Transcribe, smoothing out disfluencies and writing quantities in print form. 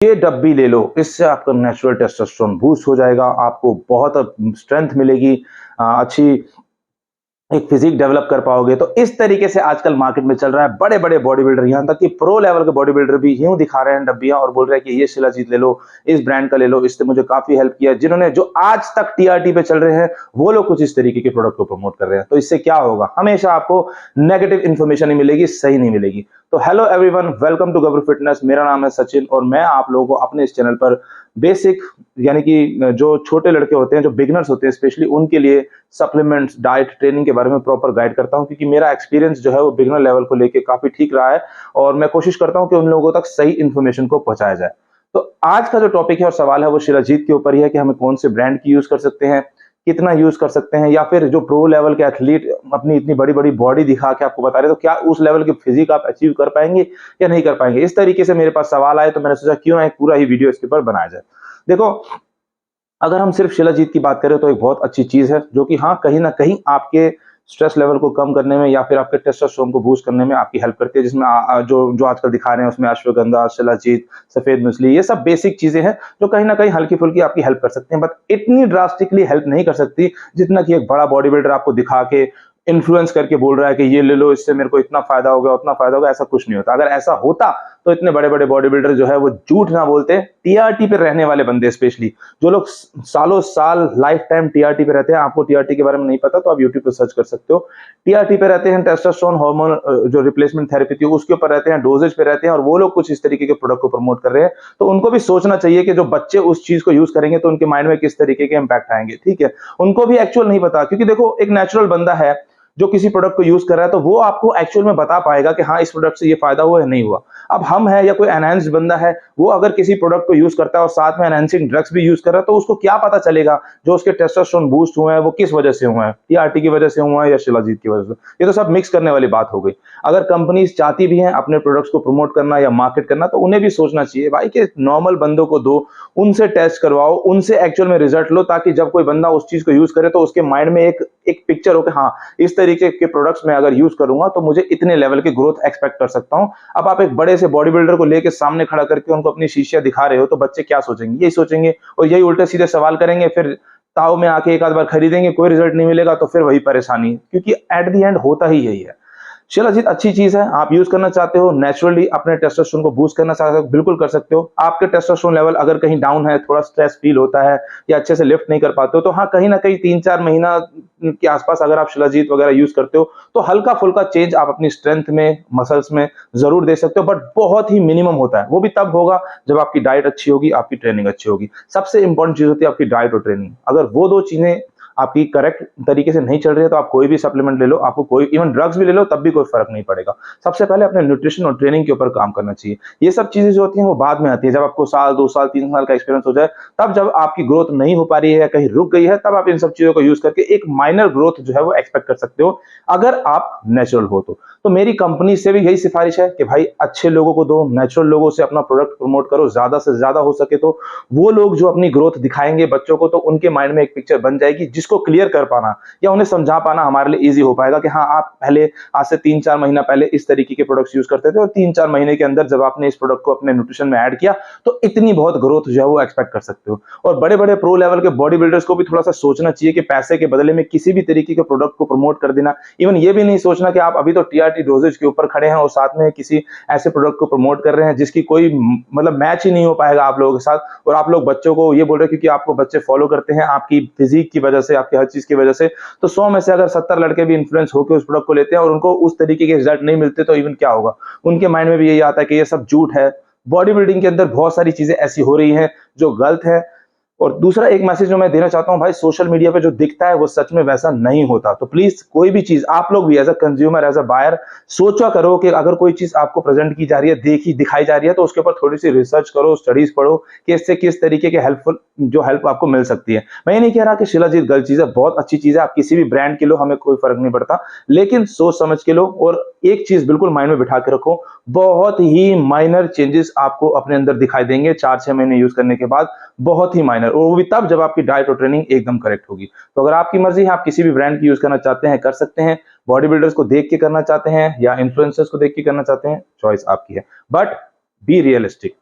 ये डब्बी ले लो, इससे आपका नेचुरल टेस्टोस्टेरोन बूस्ट हो जाएगा, आपको बहुत स्ट्रेंथ मिलेगी, अच्छी एक फिजिक डेवलप कर पाओगे। तो इस तरीके से आजकल मार्केट में चल रहा है। बड़े बड़े बॉडी बिल्डर, यहाँ तक कि प्रो लेवल के बॉडी बिल्डर भी यूं दिखा रहे हैं डब्बियां और बोल रहे हैं कि ये शिलाजीत ले लो, इस ब्रांड का ले लो, इससे मुझे काफी हेल्प किया। जिन्होंने जो आज तक टीआरटी पे चल रहे हैं वो लोग कुछ इस तरीके के प्रोडक्ट को प्रमोट कर रहे हैं। तो इससे क्या होगा, हमेशा आपको नेगेटिव इंफॉर्मेशन ही मिलेगी, सही नहीं मिलेगी। तो hello everyone, welcome to Gabru fitness. मेरा नाम है सचिन और मैं आप लोगों को अपने इस चैनल पर बेसिक, यानी कि जो छोटे लड़के होते हैं, जो बिगनर्स होते हैं स्पेशली, उनके लिए सप्लीमेंट्स, डाइट, ट्रेनिंग के बारे में प्रॉपर गाइड करता हूं, क्योंकि मेरा एक्सपीरियंस जो है वो बिगनर लेवल को लेके काफी ठीक रहा है और मैं कोशिश करता हूं कि उन लोगों तक सही इंफॉर्मेशन को पहुंचाया जाए। तो आज का जो टॉपिक है और सवाल है वो शिलाजीत के ऊपर ही है कि हमें कौन से ब्रांड की यूज कर सकते हैं, कितना यूज कर सकते हैं, या फिर जो प्रो लेवल के एथलीट अपनी इतनी बड़ी बड़ी बॉडी दिखा के आपको बता रहे हैं, तो क्या उस लेवल की फिजिक आप अचीव कर पाएंगे या नहीं कर पाएंगे। इस तरीके से मेरे पास सवाल आए तो मैंने सोचा क्यों ना एक पूरा ही वीडियो इसके ऊपर बनाया जाए। देखो, अगर हम सिर्फ शिलाजीत की बात करें तो एक बहुत अच्छी चीज है, जो कि हाँ कहीं ना कहीं आपके स्ट्रेस लेवल को कम करने में या फिर आपके टेस्टोस्टेरोन को बूस्ट करने में आपकी हेल्प करती है। जिसमें जो जो आजकल दिखा रहे हैं उसमें अश्वगंधा, शिलाजीत, सफेद मूसली, ये सब बेसिक चीजें हैं जो कहीं ना कहीं हल्की फुल्की आपकी हेल्प कर सकती हैं, बट इतनी ड्रास्टिकली हेल्प नहीं कर सकती जितना कि एक बड़ा बॉडी बिल्डर आपको दिखा के इन्फ्लुएंस करके बोल रहा है कि ये ले लो, इससे मेरे को इतना फायदा होगा, उतना फायदा होगा। ऐसा कुछ नहीं होता। अगर ऐसा होता तो इतने बड़े बड़े बॉडी बिल्डर जो है वो झूठ ना बोलते। टीआरटी पे रहने वाले बंदे, स्पेशली जो लोग सालों साल लाइफ टाइम टीआरटी पे रहते हैं, आपको टीआरटी के बारे में नहीं पता तो आप यूट्यूब पे सर्च कर सकते हो। टीआरटी पे रहते हैं, टेस्टोस्टेरोन हार्मोन जो रिप्लेसमेंट थेरेपी थी उसके ऊपर रहते हैं, डोजेज पे रहते हैं, और वो लोग कुछ इस तरीके के प्रोडक्ट को प्रमोट कर रहे हैं। तो उनको भी सोचना चाहिए कि जो बच्चे उस चीज को यूज करेंगे तो उनके माइंड में किस तरीके के इंपैक्ट आएंगे। ठीक है, उनको भी एक्चुअल नहीं पता, क्योंकि देखो एक नेचुरल बंदा है जो किसी प्रोडक्ट को यूज कर रहा है तो वो आपको एक्चुअल में बता पाएगा कि हाँ इस प्रोडक्ट से ये फायदा हुआ है नहीं हुआ। अब हम है या कोई एनहांस्ड बंदा है, वो अगर किसी प्रोडक्ट को यूज करता है और साथ में एनहांसिंग ड्रग्स भी यूज कर रहा है, तो उसको क्या पता चलेगा जो उसके टेस्टोस्टेरोन बूस्ट हुए हैं वो किस वजह से हुए हैं, टीआरटी की वजह से हुए हैं या शिलाजीत की वजह से। ये तो सब मिक्स करने वाली बात हो गई। अगर कंपनीज चाहती भी हैं अपने प्रोडक्ट्स को प्रमोट करना या मार्केट करना, तो उन्हें भी सोचना चाहिए भाई कि नॉर्मल बंदों को दो, उनसे टेस्ट करवाओ, उनसे एक्चुअल में रिजल्ट लो, ताकि जब कोई बंदा उस चीज को यूज करे तो उसके माइंड में एक पिक्चर हो कि हाँ इस तरीके के प्रोडक्ट्स में अगर यूज करूंगा तो मुझे इतने लेवल की ग्रोथ एक्सपेक्ट कर सकता हूं। अब आप एक बड़े से बॉडी बिल्डर को लेके सामने खड़ा करके उनको अपनी शीशियां दिखा रहे हो तो बच्चे क्या सोचेंगे, यही सोचेंगे और यही उल्टे सीधे सवाल करेंगे। फिर ताव में आके एक आध बार खरीदेंगे, कोई रिजल्ट नहीं मिलेगा तो फिर वही परेशानी, क्योंकि एट द एंड होता ही यही है। शिलाजीत अच्छी चीज है, आप यूज करना चाहते हो, नेचुरली अपने टेस्टोस्टेरोन को बूस्ट करना चाहते हो, बिल्कुल कर सकते हो। आपके टेस्टोस्टेरोन लेवल अगर कहीं डाउन है, थोड़ा स्ट्रेस फील होता है या अच्छे से लिफ्ट नहीं कर पाते हो, तो हाँ कहीं ना कहीं 3-4 महीना के आसपास अगर आप शिलाजीत वगैरह यूज करते हो तो हल्का फुल्का चेंज आप अपनी स्ट्रेंथ में, मसल्स में जरूर दे सकते हो, बट बहुत ही मिनिमम होता है। वो भी तब होगा जब आपकी डाइट अच्छी होगी, आपकी ट्रेनिंग अच्छी होगी। सबसे इंपॉर्टेंट चीज होती है आपकी डाइट और ट्रेनिंग। अगर वो दो चीजें आपकी करेक्ट तरीके से नहीं चल रही है तो आप कोई भी सप्लीमेंट ले लो, आपको कोई इवन ड्रग्स भी ले लो तब भी कोई फर्क नहीं पड़ेगा। सबसे पहले अपने न्यूट्रिशन और ट्रेनिंग के ऊपर काम करना चाहिए। ये सब चीजें जो होती हैं वो बाद में आती है, जब आपको साल, 2 साल, 3 साल का एक्सपीरियंस हो जाए, तब जब आपकी ग्रोथ नहीं हो पा रही है या कहीं रुक गई है, तब आप इन सब चीजों को यूज करके एक माइनर ग्रोथ जो है वो एक्सपेक्ट कर सकते हो, अगर आप नेचुरल हो तो मेरी कंपनी से भी यही सिफारिश है कि भाई अच्छे लोगों को दो, नेचुरल लोगों से अपना प्रोडक्ट प्रमोट करो, ज्यादा से ज्यादा हो सके तो वो लोग जो अपनी ग्रोथ दिखाएंगे बच्चों को, तो उनके माइंड में एक पिक्चर बन जाएगी जिसको क्लियर कर पाना या उन्हें समझा पाना हमारे लिए इजी हो पाएगा कि हाँ आप पहले आज से 3-4 महीना पहले इस तरीके के प्रोडक्ट्स यूज करते थे और 3-4 महीने के अंदर जब आपने इस प्रोडक्ट को अपने न्यूट्रिशन में ऐड किया तो इतनी बहुत ग्रोथ जो है वो एक्सपेक्ट कर सकते हो। और बड़े बड़े प्रो लेवल के बॉडी बिल्डर्स को भी थोड़ा सा सोचना चाहिए कि पैसे के बदले में किसी भी तरीके के प्रोडक्ट को प्रमोट कर देना। इवन ये भी नहीं सोचना कि आप अभी तो टीआरटी डोजेज के ऊपर खड़े हैं और साथ में किसी ऐसे प्रोडक्ट को प्रमोट कर रहे हैं जिसकी कोई मतलब मैच ही नहीं हो पाएगा आप लोगों के साथ, और आप लोग बच्चों को ये बोल रहे हैं क्योंकि आपको बच्चे फॉलो करते हैं आपकी फिजिक की वजह से, आपकी हर चीज की वजह से, तो 100 में से अगर 70 लड़के भी इन्फ्लुएंस होकर उस प्रोडक्ट को लेते हैं और उनको उस तरीके के रिजल्ट नहीं मिलते तो इवन क्या होगा, उनके माइंड में भी यही आता है कि ये सब झूठ है। बॉडी बिल्डिंग के अंदर बहुत सारी चीजें ऐसी हो रही हैं जो गलत है। और दूसरा एक मैसेज जो मैं देना चाहता हूं, भाई सोशल मीडिया पे जो दिखता है वो सच में वैसा नहीं होता। तो प्लीज कोई भी चीज आप लोग भी as a consumer, as a buyer सोचा करो कि अगर कोई चीज आपको प्रेजेंट की जा रही है, दिखाई जा रही है, तो उसके ऊपर थोड़ी सी रिसर्च करो, स्टडीज पढ़ो कि इससे किस तरीके के हेल्प आपको मिल सकती है। मैं ये नहीं कह रहा कि शिलाजीत गलत चीज है, बहुत अच्छी चीज है, आप किसी भी ब्रांड के लो, हमें कोई फर्क नहीं पड़ता, लेकिन सोच समझ के लो। और एक चीज बिल्कुल माइंड में बिठा के रखो, बहुत ही माइनर चेंजेस आपको अपने अंदर दिखाई देंगे 4-6 महीने यूज करने के बाद, बहुत ही माइनर, और वो भी तब जब आपकी डाइट और ट्रेनिंग एकदम करेक्ट होगी। तो अगर आपकी मर्जी है, आप किसी भी ब्रांड की यूज करना चाहते हैं कर सकते हैं, बॉडी बिल्डर्स को देख के करना चाहते हैं या इन्फ्लुएंसर्स को देख के करना चाहते हैं, चॉइस आपकी है, बट बी रियलिस्टिक।